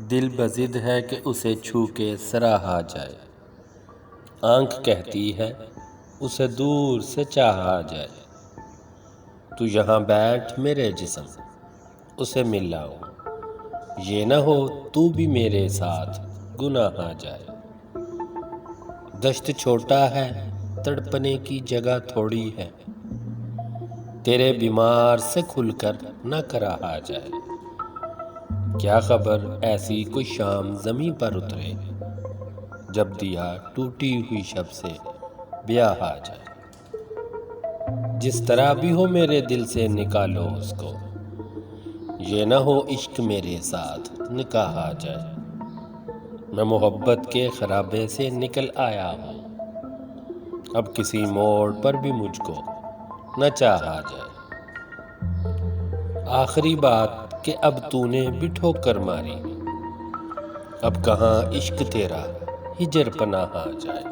دل بضد ہے کہ اسے چھو کے سراہا جائے، آنکھ کہتی ہے اسے دور سے چاہا جائے۔ تو یہاں بیٹھ میرے جسم، اسے مل لاؤں، یہ نہ ہو تو بھی میرے ساتھ گناہا جائے۔ دشت چھوٹا ہے، تڑپنے کی جگہ تھوڑی ہے، تیرے بیمار سے کھل کر نہ کراہا جائے۔ کیا خبر ایسی کوئی شام زمیں پر اترے، جب دیا ٹوٹی ہوئی شب سے بیاہا جائے۔ جس طرح بھی ہو میرے دل سے نکالو اس کو، یہ نہ ہو عشق میرے ساتھ نکاحا جائے۔ میں محبت کے خرابے سے نکل آیا ہوں، اب کسی موڑ پر بھی مجھ کو نہ چاہا جائے۔ آخری بات کہ اب تو نے بھی ٹھوکر ماری، اب کہاں عشق تیرا ہجر پناہا جائے۔